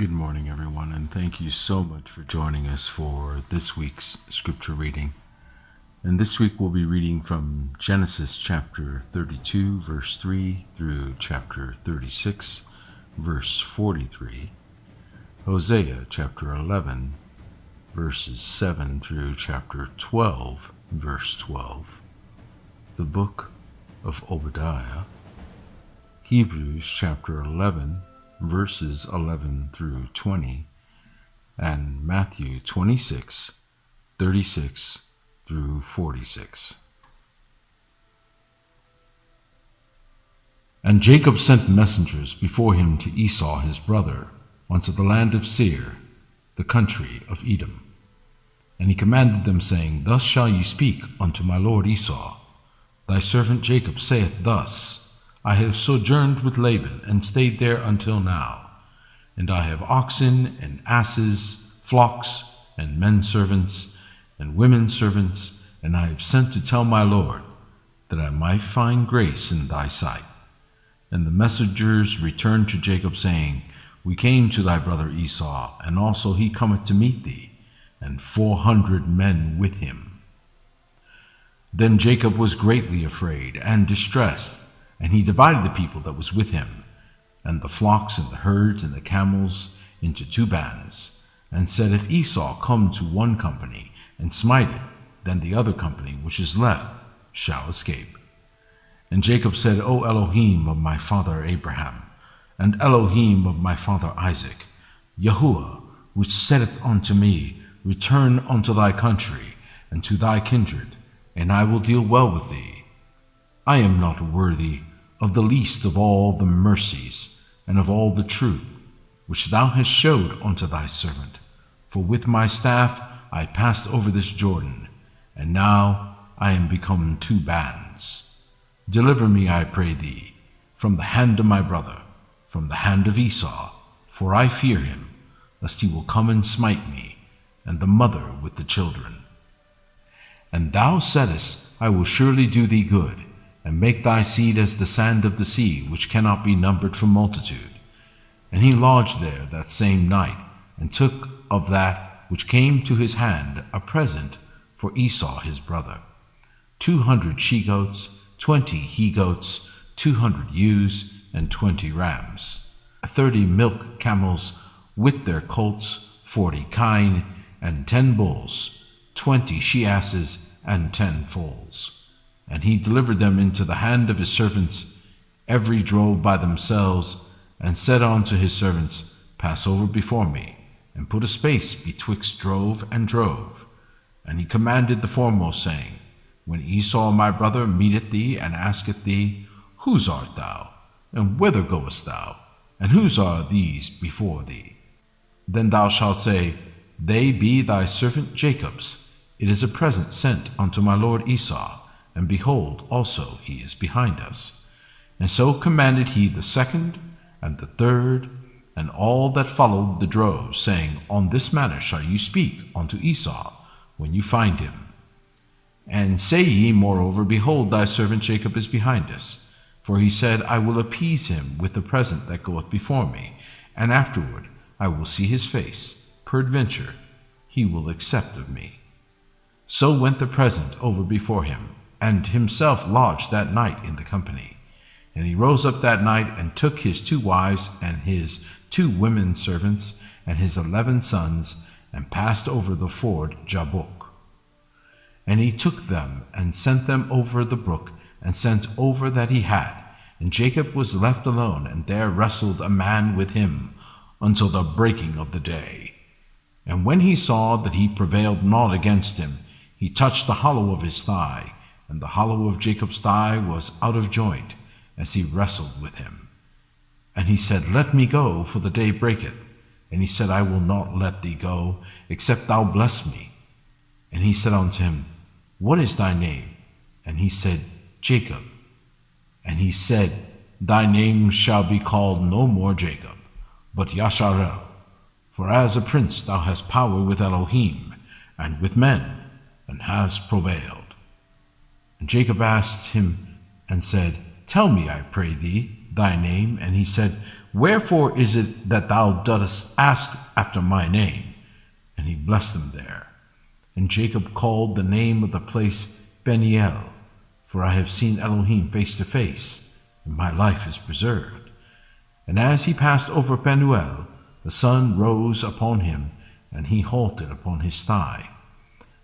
Good morning, everyone, and thank you so much for joining us for this week's scripture reading. And this week we'll be reading from Genesis chapter 32, verse 3 through chapter 36, verse 43, Hosea chapter 11, verses 7 through chapter 12, verse 12, the book of Obadiah, Hebrews chapter 11, verses 11 through 20, and Matthew 26, 36 through 46. And Jacob sent messengers before him to Esau his brother unto the land of Seir, the country of Edom. And he commanded them, saying, Thus shall ye speak unto my lord Esau. Thy servant Jacob saith thus, I have sojourned with Laban, and stayed there until now. And I have oxen and asses, flocks, and men servants, and women servants, and I have sent to tell my lord, that I might find grace in thy sight. And the messengers returned to Jacob, saying, We came to thy brother Esau, and also he cometh to meet thee, and 400 men with him. Then Jacob was greatly afraid and distressed, and he divided the people that was with him, and the flocks and the herds and the camels, into 2 bands, and said, If Esau come to one company, and smite it, then the other company which is left shall escape. And Jacob said, O Elohim of my father Abraham, and Elohim of my father Isaac, Yahuwah, which saideth unto me, Return unto thy country, and to thy kindred, and I will deal well with thee. I am not worthy of the least of all the mercies and of all the truth which thou hast showed unto thy servant. For with my staff I passed over this Jordan, and now I am become 2 bands. Deliver me, I pray thee, from the hand of my brother, from the hand of Esau, for I fear him, lest he will come and smite me, and the mother with the children. And thou saidest, I will surely do thee good, and make thy seed as the sand of the sea, which cannot be numbered for multitude. And he lodged there that same night, and took of that which came to his hand a present for Esau his brother, 200 she-goats, 20 he-goats, 200 ewes, and 20 rams, 30 milk camels with their colts, 40 kine, and 10 bulls, 20 she-asses, and 10 foals. And he delivered them into the hand of his servants, every drove by themselves, and said unto his servants, Pass over before me, and put a space betwixt drove and drove. And he commanded the foremost, saying, When Esau my brother meeteth thee, and asketh thee, Whose art thou? And whither goest thou? And whose are these before thee? Then thou shalt say, They be thy servant Jacob's. It is a present sent unto my lord Esau, and behold, also he is behind us. And so commanded he the second, and the third, and all that followed the drove, saying, On this manner shall you speak unto Esau, when you find him. And say ye, moreover, Behold, thy servant Jacob is behind us. For he said, I will appease him with the present that goeth before me, and afterward I will see his face. Peradventure he will accept of me. So went the present over before him, and himself lodged that night in the company. And he rose up that night, and took his 2 wives, and his 2 women servants, and his 11 sons, and passed over the ford Jabbok. And he took them, and sent them over the brook, and sent over that he had. And Jacob was left alone, and there wrestled a man with him, until the breaking of the day. And when he saw that he prevailed not against him, he touched the hollow of his thigh, and the hollow of Jacob's thigh was out of joint, as he wrestled with him. And he said, Let me go, for the day breaketh. And he said, I will not let thee go, except thou bless me. And he said unto him, What is thy name? And he said, Jacob. And he said, Thy name shall be called no more Jacob, but Yasharel, for as a prince thou hast power with Elohim, and with men, and hast prevailed. And Jacob asked him and said, Tell me, I pray thee, thy name. And he said, Wherefore is it that thou dost ask after my name? And he blessed them there. And Jacob called the name of the place Peniel, for I have seen Elohim face to face, and my life is preserved. And as he passed over Penuel, the sun rose upon him, and he halted upon his thigh.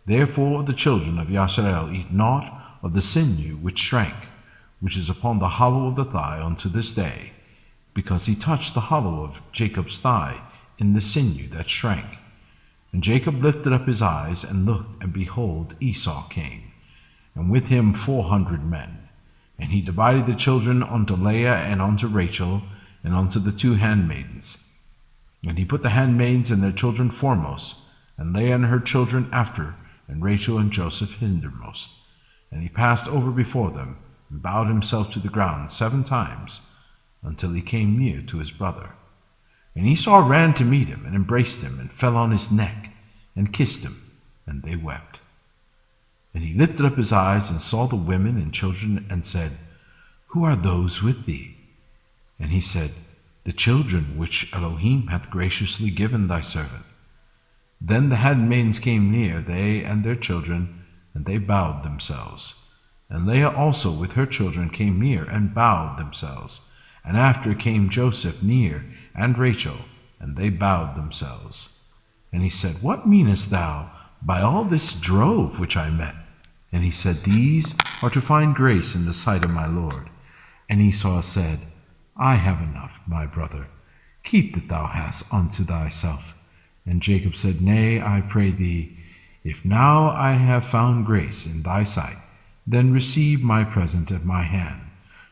Therefore the children of Yasharel eat not of the sinew which shrank, which is upon the hollow of the thigh unto this day, because he touched the hollow of Jacob's thigh in the sinew that shrank. And Jacob lifted up his eyes and looked, and behold, Esau came, and with him 400 men. And he divided the children unto Leah and unto Rachel, and unto the 2 handmaidens. And he put the handmaids and their children foremost, and Leah and her children after, and Rachel and Joseph hindermost. And he passed over before them, and bowed himself to the ground 7 times, until he came near to his brother. And Esau ran to meet him, and embraced him, and fell on his neck, and kissed him, and they wept. And he lifted up his eyes, and saw the women and children, and said, Who are those with thee? And he said, The children which Elohim hath graciously given thy servant. Then the handmaids came near, they and their children, and they bowed themselves. And Leah also with her children came near, and bowed themselves. And after came Joseph near, and Rachel, and they bowed themselves. And he said, What meanest thou by all this drove which I met? And he said, These are to find grace in the sight of my Lord. And Esau said, I have enough, my brother. Keep that thou hast unto thyself. And Jacob said, Nay, I pray thee, if now I have found grace in thy sight, then receive my present at my hand.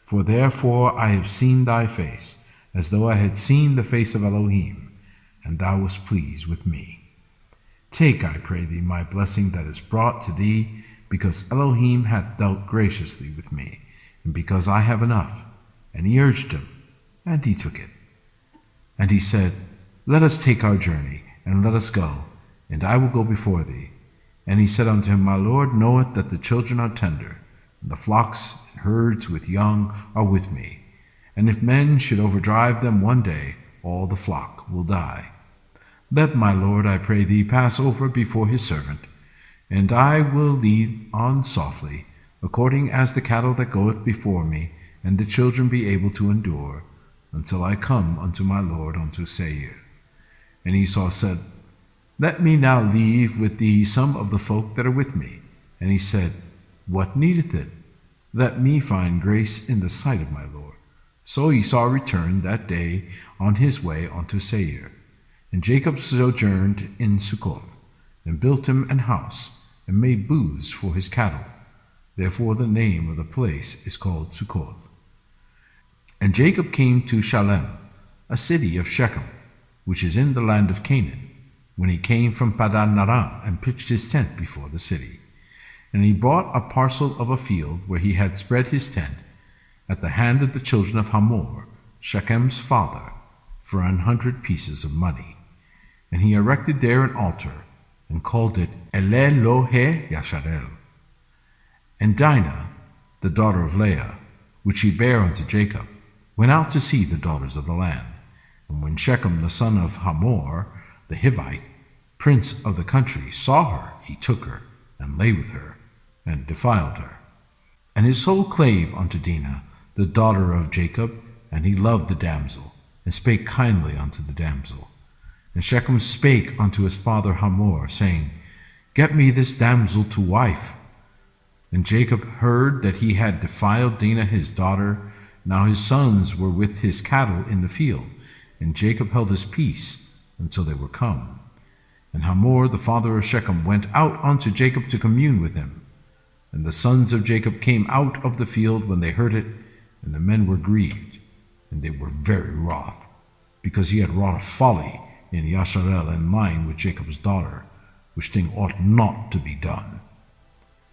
For therefore I have seen thy face, as though I had seen the face of Elohim, and thou wast pleased with me. Take, I pray thee, my blessing that is brought to thee, because Elohim hath dealt graciously with me, and because I have enough. And he urged him, and he took it. And he said, Let us take our journey, and let us go, and I will go before thee. And he said unto him, My Lord knoweth that the children are tender, and the flocks and herds with young are with me. And if men should overdrive them one day, all the flock will die. Let my Lord, I pray thee, pass over before his servant, and I will lead on softly, according as the cattle that goeth before me, and the children be able to endure, until I come unto my Lord unto Seir. And Esau said, Let me now leave with thee some of the folk that are with me. And he said, What needeth it? Let me find grace in the sight of my Lord. So Esau returned that day on his way unto Seir. And Jacob sojourned in Succoth, and built him an house, and made booths for his cattle. Therefore the name of the place is called Succoth. And Jacob came to Shalem, a city of Shechem, which is in the land of Canaan, when he came from Padan Aram, and pitched his tent before the city. And he bought a parcel of a field where he had spread his tent, at the hand of the children of Hamor, Shechem's father, for 100 pieces of money. And he erected there an altar, and called it Elelohe Yasharel. And Dinah, the daughter of Leah, which he bare unto Jacob, went out to see the daughters of the land. And when Shechem the son of Hamor, the Hivite, prince of the country, saw her, he took her, and lay with her, and defiled her. And his soul clave unto Dinah, the daughter of Jacob, and he loved the damsel, and spake kindly unto the damsel. And Shechem spake unto his father Hamor, saying, Get me this damsel to wife. And Jacob heard that he had defiled Dinah his daughter. Now his sons were with his cattle in the field, and Jacob held his peace until they were come. And Hamor the father of Shechem went out unto Jacob to commune with him. And the sons of Jacob came out of the field when they heard it, and the men were grieved, and they were very wroth, because he had wrought a folly in Yasharel and lying with Jacob's daughter, which thing ought not to be done.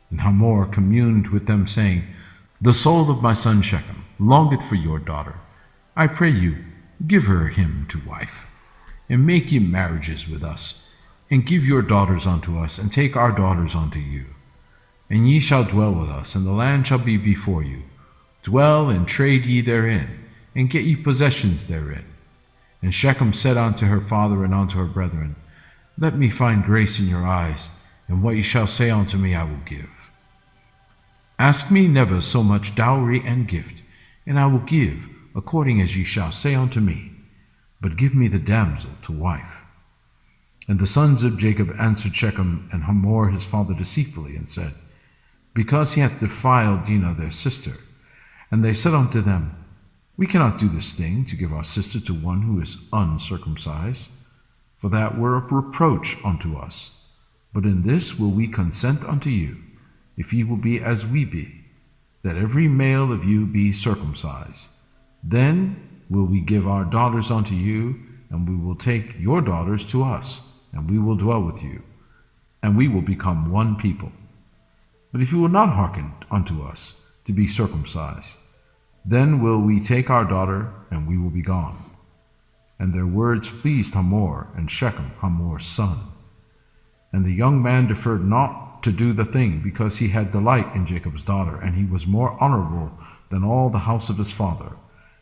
And Hamor communed with them, saying, The soul of my son Shechem longeth for your daughter. I pray you, give her him to wife, and make ye marriages with us, and give your daughters unto us, and take our daughters unto you. And ye shall dwell with us, and the land shall be before you. Dwell and trade ye therein, and get ye possessions therein. And Shechem said unto her father and unto her brethren, Let me find grace in your eyes, and what ye shall say unto me I will give. Ask me never so much dowry and gift, and I will give according as ye shall say unto me, but give me the damsel to wife. And the sons of Jacob answered Shechem and Hamor his father deceitfully, and said, Because he hath defiled Dinah their sister. And they said unto them, We cannot do this thing, to give our sister to one who is uncircumcised, for that were a reproach unto us. But in this will we consent unto you, if ye will be as we be, that every male of you be circumcised. Then will we give our daughters unto you, and we will take your daughters to us, and we will dwell with you, and we will become one people. But if you will not hearken unto us to be circumcised, then will we take our daughter, and we will be gone. And their words pleased Hamor and Shechem, Hamor's son. And the young man deferred not to do the thing, because he had delight in Jacob's daughter, and he was more honorable than all the house of his father.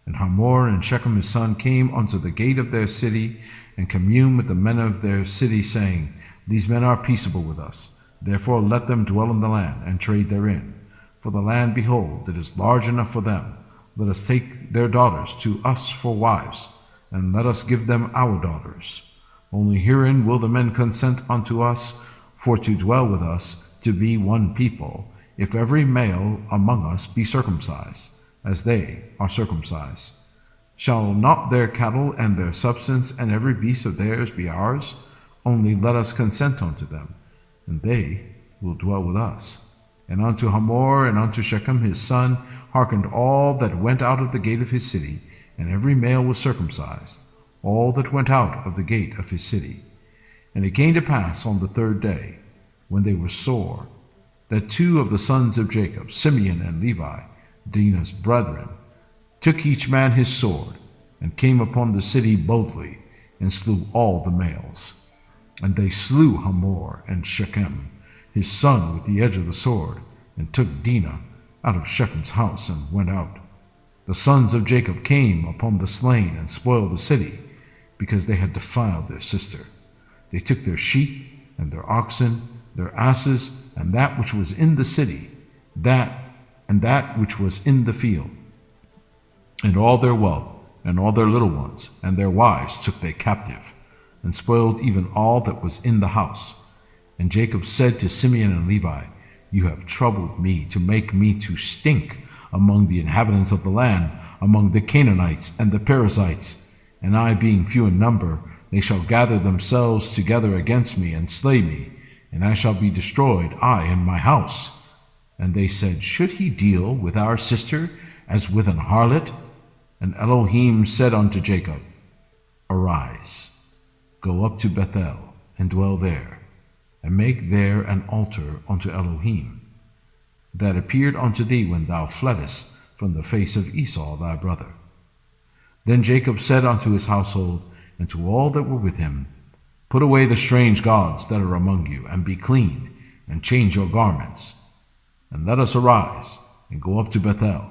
And Hamor and Shechem his son came unto the gate of their city, and communed with the men of their city, saying, These men are peaceable with us. Therefore let them dwell in the land, and trade therein. For the land, behold, it is large enough for them. Let us take their daughters to us for wives, and let us give them our daughters. Only herein will the men consent unto us, for to dwell with us, to be one people, if every male among us be circumcised, as they are circumcised. Shall not their cattle and their substance and every beast of theirs be ours? Only let us consent unto them, and they will dwell with us. And unto Hamor and unto Shechem his son hearkened all that went out of the gate of his city, and every male was circumcised, all that went out of the gate of his city. And it came to pass on the third day, when they were sore, that two of the sons of Jacob, Simeon and Levi, Dinah's brethren, took each man his sword, and came upon the city boldly, and slew all the males. And they slew Hamor and Shechem his son with the edge of the sword, and took Dinah out of Shechem's house, and went out. The sons of Jacob came upon the slain, and spoiled the city, because they had defiled their sister. They took their sheep, and their oxen, their asses, and that which was in the city, that which was in the field, and all their wealth, and all their little ones, and their wives took they captive, and spoiled even all that was in the house. And Jacob said to Simeon and Levi, You have troubled me to make me to stink among the inhabitants of the land, among the Canaanites and the Perizzites. And I, being few in number, they shall gather themselves together against me, and slay me, and I shall be destroyed, I and my house. And they said, Should he deal with our sister as with an harlot? And Elohim said unto Jacob, Arise, go up to Bethel, and dwell there, and make there an altar unto Elohim, that appeared unto thee when thou fleddest from the face of Esau thy brother. Then Jacob said unto his household, and to all that were with him, Put away the strange gods that are among you, and be clean, and change your garments. And let us arise, and go up to Bethel,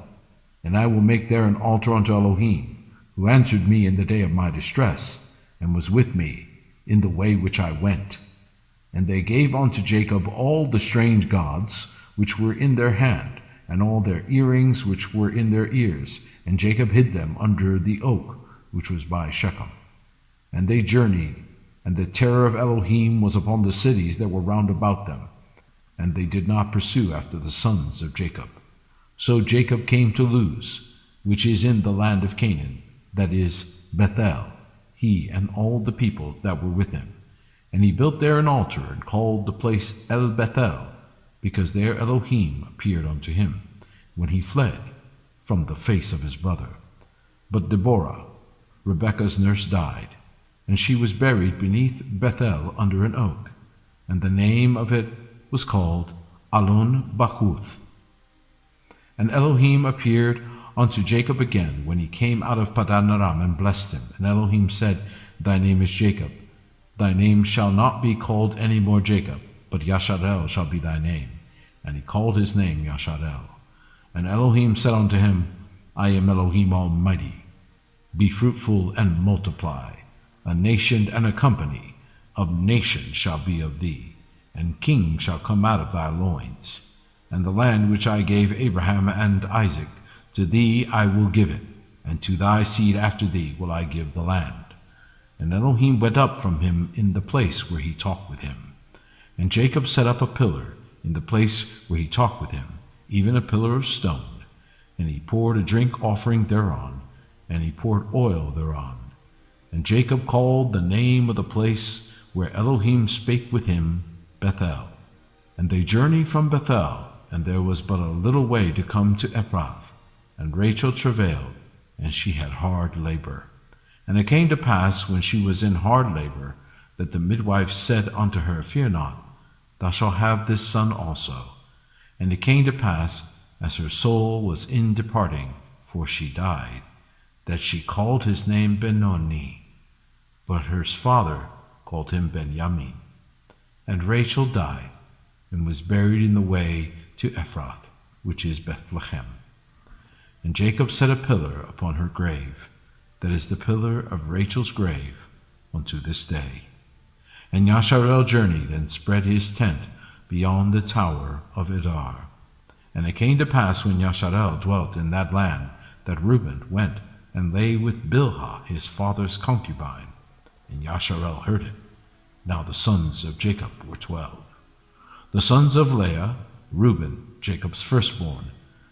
and I will make there an altar unto Elohim, who answered me in the day of my distress, and was with me in the way which I went. And they gave unto Jacob all the strange gods which were in their hand, and all their earrings which were in their ears, and Jacob hid them under the oak which was by Shechem. And they journeyed, and the terror of Elohim was upon the cities that were round about them, and they did not pursue after the sons of Jacob. So Jacob came to Luz, which is in the land of Canaan, that is, Bethel, he and all the people that were with him. And he built there an altar, and called the place El Bethel, because there Elohim appeared unto him, when he fled from the face of his brother. But Deborah, Rebekah's nurse, died, and she was buried beneath Bethel under an oak, and the name of it was called Alon Bachuth. And Elohim appeared unto Jacob again when he came out of Padan Aram, and blessed him. And Elohim said, Thy name is Jacob. Thy name shall not be called any more Jacob, but Yasharel shall be thy name. And he called his name Yasharel. And Elohim said unto him, I am Elohim Almighty. Be fruitful and multiply. A nation and a company of nations shall be of thee, and kings shall come out of thy loins. And the land which I gave Abraham and Isaac, to thee I will give it, and to thy seed after thee will I give the land. And Elohim went up from him in the place where he talked with him. And Jacob set up a pillar in the place where he talked with him, even a pillar of stone. And he poured a drink offering thereon, and he poured oil thereon. And Jacob called the name of the place where Elohim spake with him, Bethel. And they journeyed from Bethel, and there was but a little way to come to Ephrath. And Rachel travailed, and she had hard labor. And it came to pass, when she was in hard labor, that the midwife said unto her, Fear not, thou shalt have this son also. And it came to pass, as her soul was in departing, for she died, that she called his name Benoni, but her father called him Benjamin. And Rachel died, and was buried in the way to Ephrath, which is Bethlehem. And Jacob set a pillar upon her grave, that is the pillar of Rachel's grave unto this day. And Yasharel journeyed and spread his tent beyond the tower of Edar. And it came to pass, when Yasharel dwelt in that land, that Reuben went and lay with Bilhah his father's concubine. And Yasharel heard it. Now the sons of Jacob were 12. The sons of Leah, Reuben, Jacob's firstborn,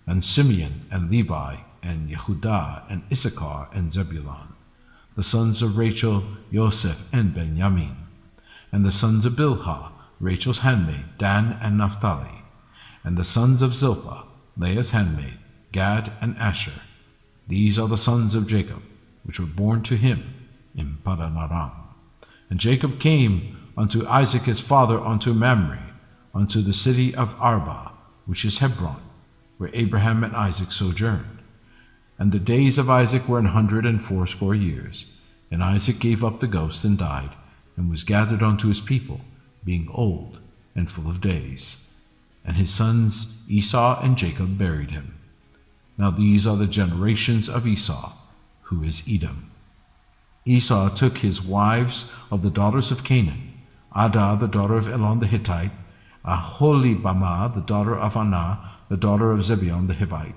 and Simeon, and Levi, and Yehudah, and Issachar, and Zebulun. The sons of Rachel, Joseph, and Benjamin. And the sons of Bilhah, Rachel's handmaid, Dan and Naphtali. And the sons of Zilpah, Leah's handmaid, Gad and Asher. These are the sons of Jacob, which were born to him in Padan Aram. And Jacob came unto Isaac his father unto Mamre, unto the city of Arba, which is Hebron, where Abraham and Isaac sojourned. And the days of Isaac were 180 years. And Isaac gave up the ghost and died, and was gathered unto his people, being old and full of days. And his sons Esau and Jacob buried him. Now these are the generations of Esau, who is Edom. Esau took his wives of the daughters of Canaan, Adah the daughter of Elon the Hittite, Aholibamah the daughter of Anah, the daughter of Zibeon the Hivite,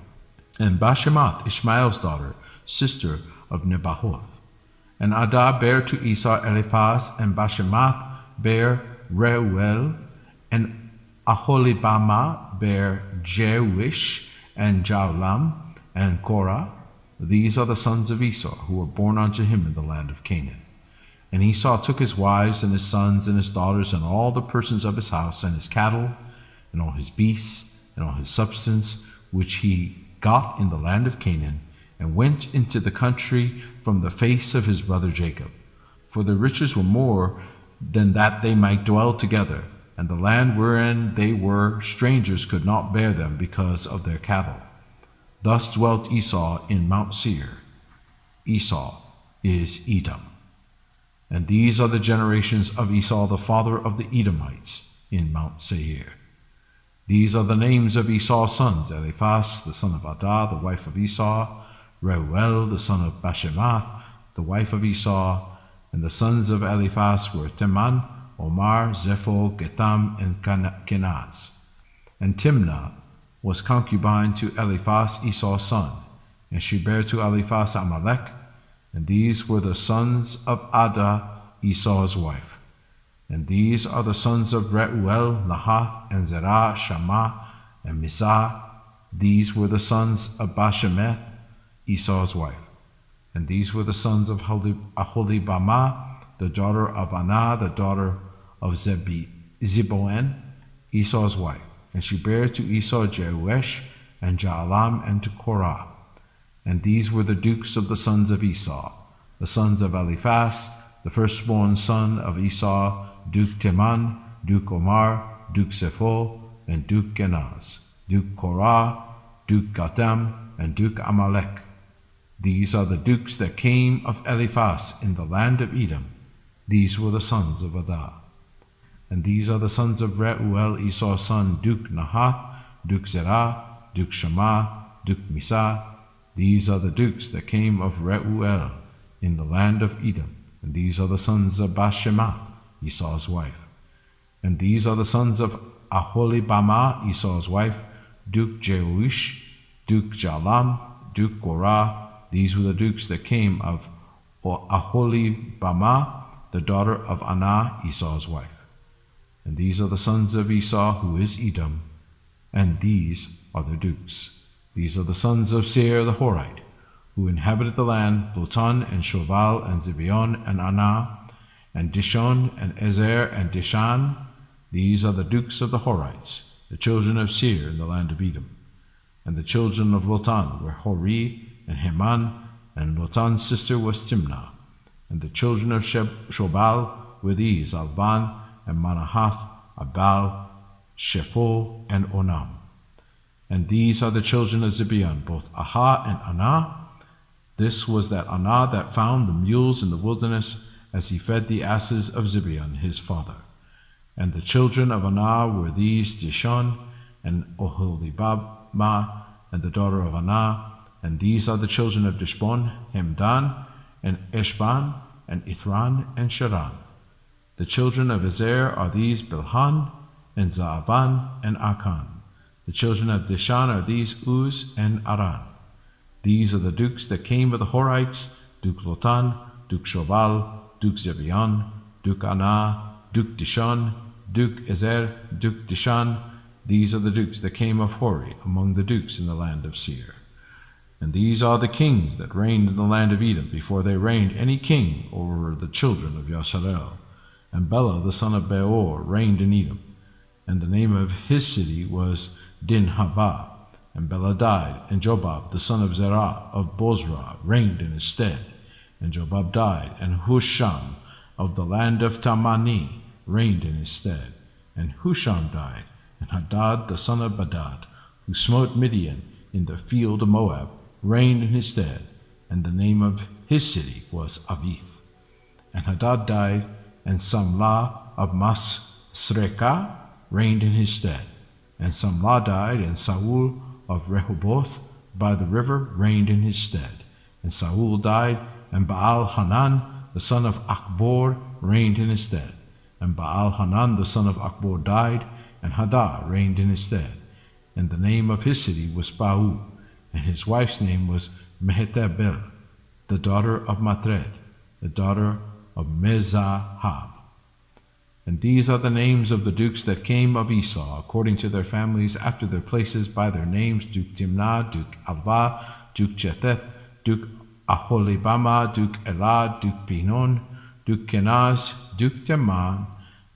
and Bashemath Ishmael's daughter, sister of Nebahoth. And Adah bare to Esau Eliphaz, and Bashemath bare Reuel, and Aholibamah bare Jewish, and Jaalam, and Korah. These are the sons of Esau, who were born unto him in the land of Canaan. And Esau took his wives, and his sons, and his daughters, and all the persons of his house, and his cattle, and all his beasts, and all his substance, which he got in the land of Canaan, and went into the country from the face of his brother Jacob. For the riches were more than that they might dwell together, and the land wherein they were strangers could not bear them because of their cattle. Thus dwelt Esau in Mount Seir. Esau is Edom. And these are the generations of Esau the father of the Edomites in Mount Seir. These are the names of Esau's sons: Eliphaz the son of Adah, the wife of Esau; Reuel the son of Bashemath, the wife of Esau. And the sons of Eliphaz were Teman, Omar, Zepho, Getham, and Kenaz. And Timnah was concubine to Eliphaz, Esau's son, and she bare to Eliphaz Amalek. And these were the sons of Adah, Esau's wife. And these are the sons of Reuel, Nahath, and Zerah, Shammah, and Mizah. These were the sons of Bashemath, Esau's wife. And these were the sons of Aholibamah, the daughter of Anah, the daughter of Ziboan, Esau's wife. And she bare to Esau Jeush, and Jaalam, and to Korah. And these were the dukes of the sons of Esau, the sons of Eliphaz, the firstborn son of Esau, Duke Teman, Duke Omar, Duke Zepho, and Duke Kenaz, Duke Korah, Duke Gatam, and Duke Amalek. These are the dukes that came of Eliphaz in the land of Edom. These were the sons of Adah. And these are the sons of Reuel, Esau's son, Duke Nahath, Duke Zerah, Duke Shammah, Duke Mizah. These are the dukes that came of Reuel in the land of Edom. And these are the sons of Bashemath, Esau's wife. And these are the sons of Aholibamah, Esau's wife, Duke Jeush, Duke Jalam, Duke Korah. These were the dukes that came of Aholibamah, the daughter of Anah, Esau's wife. And these are the sons of Esau, who is Edom, and these are the dukes. These are the sons of Seir the Horite, who inhabited the land, Lotan and Shobal and Zibeon and Anah, and Dishon and Ezer and Dishan. These are the dukes of the Horites, the children of Seir in the land of Edom. And the children of Lotan were Hori and Heman, and Lotan's sister was Timnah. And the children of Shobal were these, Alvan and Manahath, Abal, Shepho, and Onam. And these are the children of Zibeon, both Aha and Anah. This was that Anah that found the mules in the wilderness, as he fed the asses of Zibeon his father. And the children of Anah were these, Dishon and Oholibamah, and the daughter of Anah. And these are the children of Dishbon, Hemdan, and Eshban, and Ithran, and Sharan. The children of Ezer are these, Bilhan, and Zaavan, and Akan. The children of Dishan are these, Uz and Aran. These are the dukes that came of the Horites, Duke Lotan, Duke Shobal, Duke Zibeon, Duke Anah, Duke Dishon, Duke Ezer, Duke Dishan. These are the dukes that came of Hori among the dukes in the land of Seir. And these are the kings that reigned in the land of Edom, before they reigned any king over the children of Yasharel. And Bela the son of Beor reigned in Edom, and the name of his city was Dinhabah. And Bela died, and Jobab the son of Zerah of Bozrah reigned in his stead. And Jobab died, and Husham of the land of Tamani reigned in his stead. And Husham died, and Hadad the son of Badad, who smote Midian in the field of Moab, reigned in his stead, and the name of his city was Avith. And Hadad died, and Samlah of Masrekah reigned in his stead. And Samlah died, and Saul of Rehoboth by the river reigned in his stead. And Saul died, and Baal-Hanan the son of Achbor reigned in his stead. And Baal-Hanan the son of Achbor died, and Hadad reigned in his stead. And the name of his city was Baal, and his wife's name was Mehetabel, the daughter of Matred, the daughter of Mezahab. And these are the names of the dukes that came of Esau, according to their families, after their places, by their names: Duke Timnah, Duke Alva, Duke Jetheth, Duke Aholibamah, Duke Elad, Duke Pinon, Duke Kenaz, Duke Teman,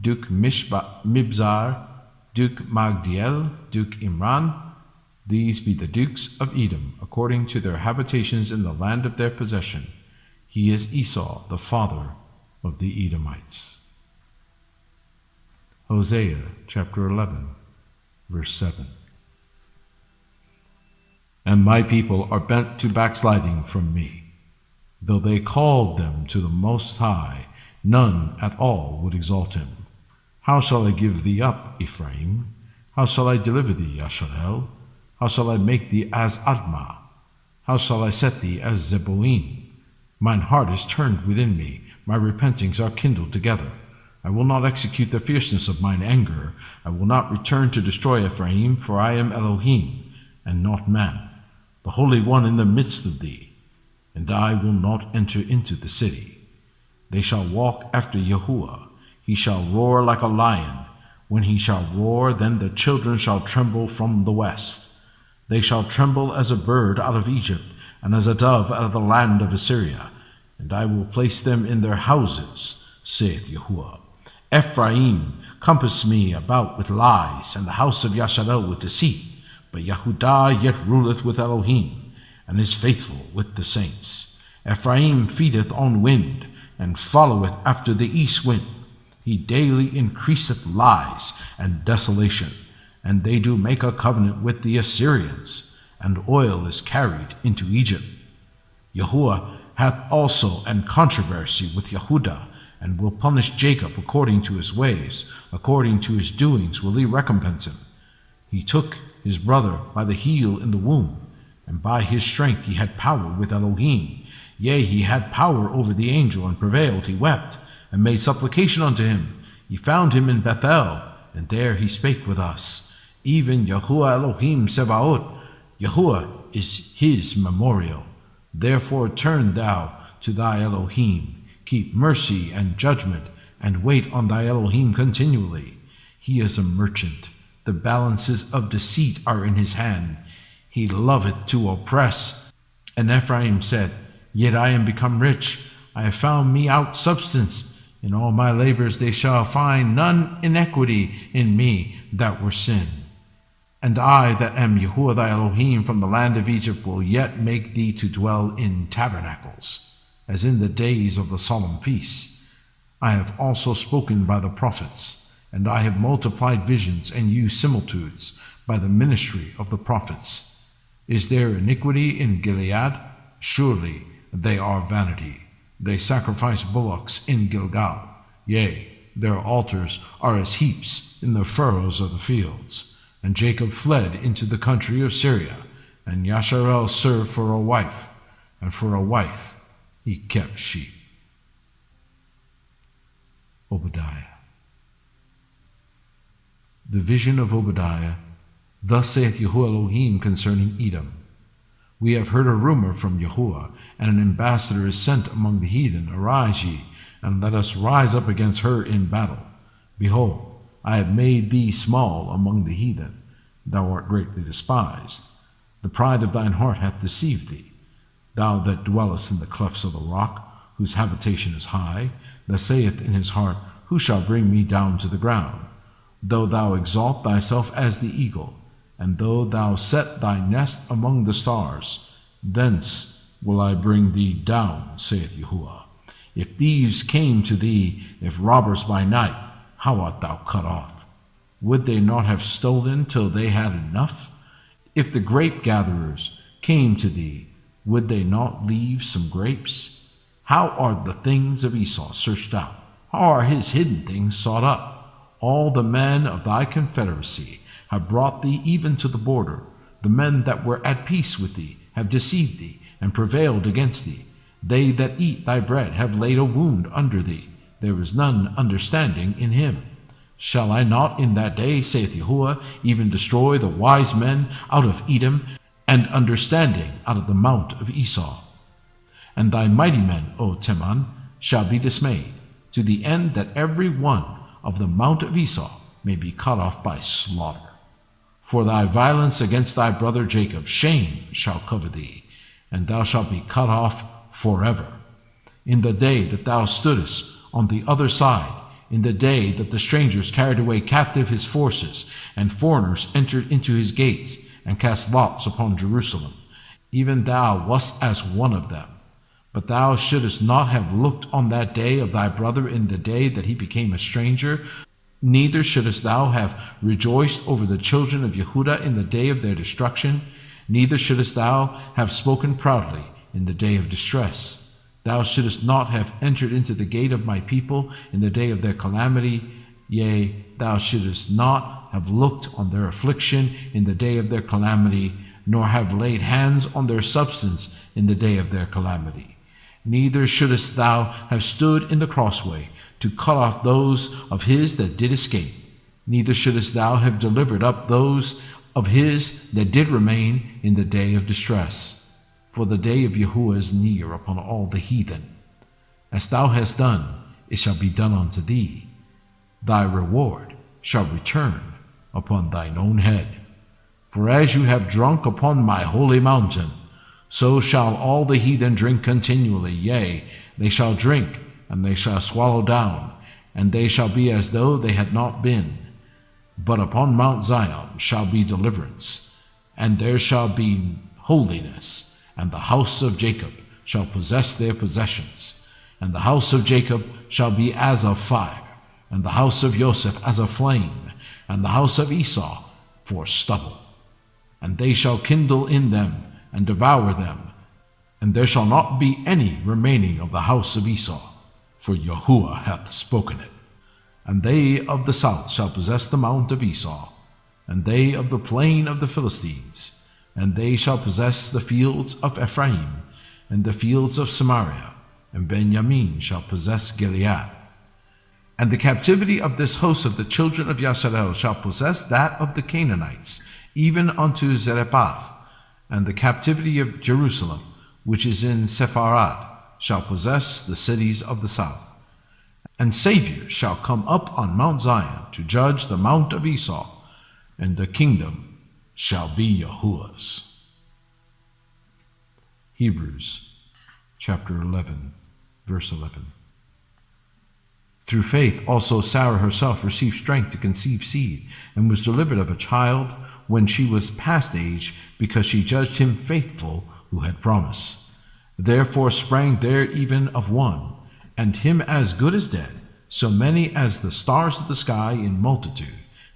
Duke Mibzar, Duke Magdiel, Duke Imran. These be the dukes of Edom, according to their habitations in the land of their possession. He is Esau, the father of the Edomites. Hosea chapter 11, verse 7. And my people are bent to backsliding from me. Though they called them to the Most High, none at all would exalt him. How shall I give thee up, Ephraim? How shall I deliver thee, Yasharel? How shall I make thee as Admah? How shall I set thee as Zeboim? Mine heart is turned within me, my repentings are kindled together. I will not execute the fierceness of mine anger. I will not return to destroy Ephraim, for I am Elohim, and not man, the Holy One in the midst of thee. And I will not enter into the city. They shall walk after Yahuwah. He shall roar like a lion. When he shall roar, then the children shall tremble from the west. They shall tremble as a bird out of Egypt, and as a dove out of the land of Assyria. And I will place them in their houses, saith Yahuwah. Ephraim compassed me about with lies, and the house of Yasharel with deceit. But Yehudah yet ruleth with Elohim, and is faithful with the saints. Ephraim feedeth on wind, and followeth after the east wind. He daily increaseth lies and desolation, and they do make a covenant with the Assyrians, and oil is carried into Egypt. Yahuwah hath also an controversy with Yehudah, and will punish Jacob according to his ways, according to his doings will he recompense him. He took his brother by the heel in the womb, and by his strength he had power with Elohim. Yea, he had power over the angel, and prevailed. He wept, and made supplication unto him. He found him in Bethel, and there he spake with us. Even Yahuwah Elohim Sebaot, Yahuwah is his memorial. Therefore turn thou to thy Elohim, keep mercy and judgment, and wait on thy Elohim continually. He is a merchant. The balances of deceit are in his hand. He loveth to oppress. And Ephraim said, Yet I am become rich. I have found me out substance. In all my labors they shall find none iniquity in me that were sin. And I that am Yahuwah thy Elohim from the land of Egypt will yet make thee to dwell in tabernacles, as in the days of the solemn feasts. I have also spoken by the prophets, and I have multiplied visions and used similitudes by the ministry of the prophets. Is there iniquity in Gilead? Surely they are vanity. They sacrifice bullocks in Gilgal. Yea, their altars are as heaps in the furrows of the fields. And Jacob fled into the country of Syria, and Yasharel served for a wife, and for a wife he kept sheep. Obadiah. The vision of Obadiah. Thus saith Yahuwah Elohim concerning Edom. We have heard a rumor from Yahuwah, and an ambassador is sent among the heathen. Arise ye, and let us rise up against her in battle. Behold, I have made thee small among the heathen. Thou art greatly despised. The pride of thine heart hath deceived thee. Thou that dwellest in the clefts of the rock, whose habitation is high, that saith in his heart, Who shall bring me down to the ground? Though thou exalt thyself as the eagle, and though thou set thy nest among the stars, thence will I bring thee down, saith Yahuwah. If thieves came to thee, if robbers by night, how art thou cut off? Would they not have stolen till they had enough? If the grape gatherers came to thee, would they not leave some grapes? How are the things of Esau searched out? How are his hidden things sought up? All the men of thy confederacy have brought thee even to the border. The men that were at peace with thee have deceived thee, and prevailed against thee. They that eat thy bread have laid a wound under thee. There is none understanding in him. Shall I not in that day, saith Yahuwah, even destroy the wise men out of Edom, and understanding out of the mount of Esau? And thy mighty men, O Teman, shall be dismayed, to the end that every one of the mount of Esau may be cut off by slaughter. For thy violence against thy brother Jacob, shame shall cover thee, and thou shalt be cut off forever. In the day that thou stoodest on the other side, in the day that the strangers carried away captive his forces, and foreigners entered into his gates, and cast lots upon Jerusalem, even thou wast as one of them. But thou shouldest not have looked on that day of thy brother in the day that he became a stranger, neither shouldest thou have rejoiced over the children of Yehudah in the day of their destruction, neither shouldest thou have spoken proudly in the day of distress. Thou shouldest not have entered into the gate of my people in the day of their calamity, yea, thou shouldest not have looked on their affliction in the day of their calamity, nor have laid hands on their substance in the day of their calamity. Neither shouldest thou have stood in the crossway to cut off those of his that did escape. Neither shouldest thou have delivered up those of his that did remain in the day of distress. For the day of Yahuwah is near upon all the heathen. As thou hast done, it shall be done unto thee. Thy reward shall return upon thine own head. For as you have drunk upon my holy mountain, so shall all the heathen drink continually. Yea, they shall drink, and they shall swallow down, and they shall be as though they had not been. But upon Mount Zion shall be deliverance, and there shall be holiness, and the house of Jacob shall possess their possessions. And the house of Jacob shall be as a fire, and the house of Joseph as a flame, and the house of Esau for stubble. And they shall kindle in them, and devour them, and there shall not be any remaining of the house of Esau, for Yahuwah hath spoken it. And they of the south shall possess the mount of Esau, and they of the plain of the Philistines. and they shall possess the fields of Ephraim, and the fields of Samaria, and Benjamin shall possess Gilead. And the captivity of this host of the children of Yasharel shall possess that of the Canaanites, even unto Zarephath, and the captivity of Jerusalem, which is in Sepharad, shall possess the cities of the south. And Savior shall come up on Mount Zion to judge the mount of Esau, and the kingdom shall be Yahuwah's. Hebrews chapter 11, verse 11. Through faith also Sarah herself received strength to conceive seed, and was delivered of a child when she was past age, because she judged him faithful who had promised. Therefore sprang there even of one, and him as good as dead, so many as the stars of the sky in multitude,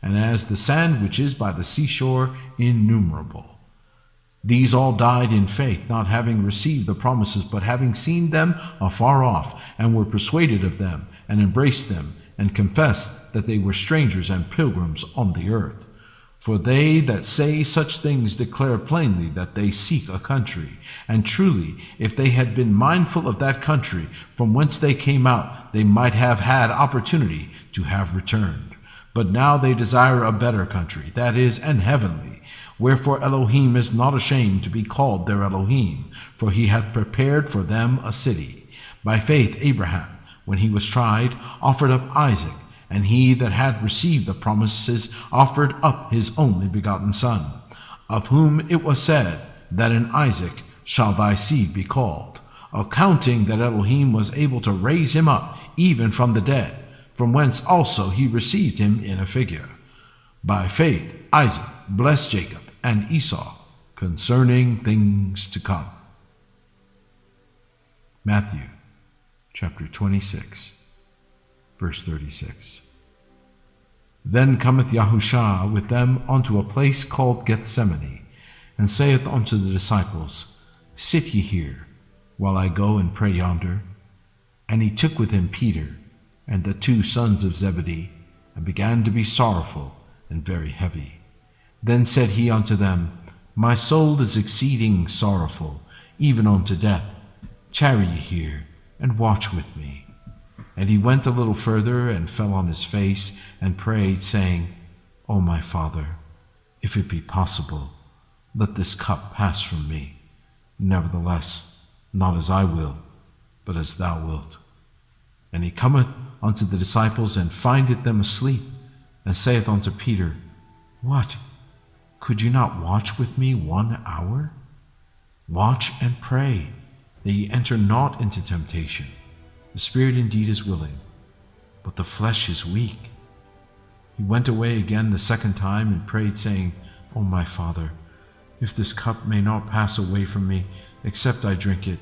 and as the sand which is by the seashore innumerable. These all died in faith, not having received the promises, but having seen them afar off, and were persuaded of them, and embraced them, and confessed that they were strangers and pilgrims on the earth. For they that say such things declare plainly that they seek a country. And truly, if they had been mindful of that country from whence they came out, they might have had opportunity to have returned. But now they desire a better country, that is, an heavenly. Wherefore Elohim is not ashamed to be called their Elohim, for he hath prepared for them a city. By faith Abraham, when he was tried, offered up Isaac, and he that had received the promises offered up his only begotten son, of whom it was said, that in Isaac shall thy seed be called, accounting that Elohim was able to raise him up even from the dead, from whence also he received him in a figure. By faith Isaac blessed Jacob and Esau concerning things to come. Matthew chapter 26, verse 36. Then cometh Yahushua with them unto a place called Gethsemane, and saith unto the disciples, Sit ye here, while I go and pray yonder. And he took with him Peter and the 2 sons of Zebedee, and began to be sorrowful and very heavy. Then said he unto them, My soul is exceeding sorrowful, even unto death. Tarry ye here, and watch with me. And he went a little further, and fell on his face, and prayed, saying, O my Father, if it be possible, let this cup pass from me. Nevertheless, not as I will, but as thou wilt. And he cometh unto the disciples, and findeth them asleep, and saith unto Peter, What? Could you not watch with me 1 hour? Watch and pray, that ye enter not into temptation. The spirit indeed is willing, but the flesh is weak. He went away again the 2nd time, and prayed, saying, O my Father, if this cup may not pass away from me, except I drink it,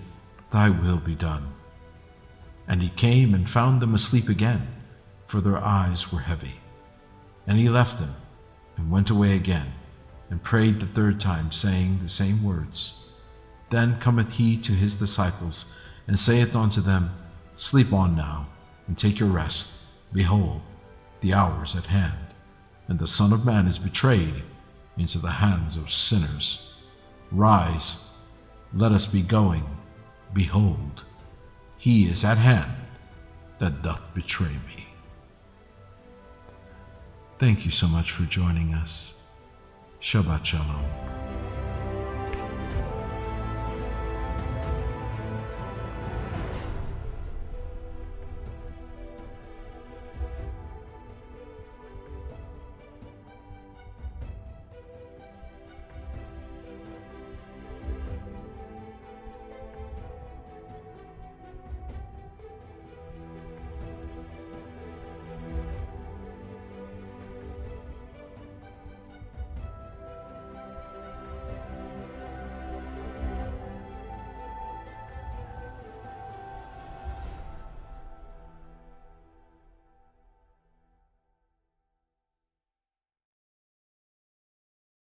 thy will be done. And he came and found them asleep again, for their eyes were heavy. And he left them, and went away again, and prayed the 3rd time, saying the same words. Then cometh he to his disciples, and saith unto them, Sleep on now, and take your rest. Behold, the hour is at hand, and the Son of Man is betrayed into the hands of sinners. Rise, let us be going. Behold, he is at hand that doth betray me. Thank you so much for joining us. Shabbat Shalom.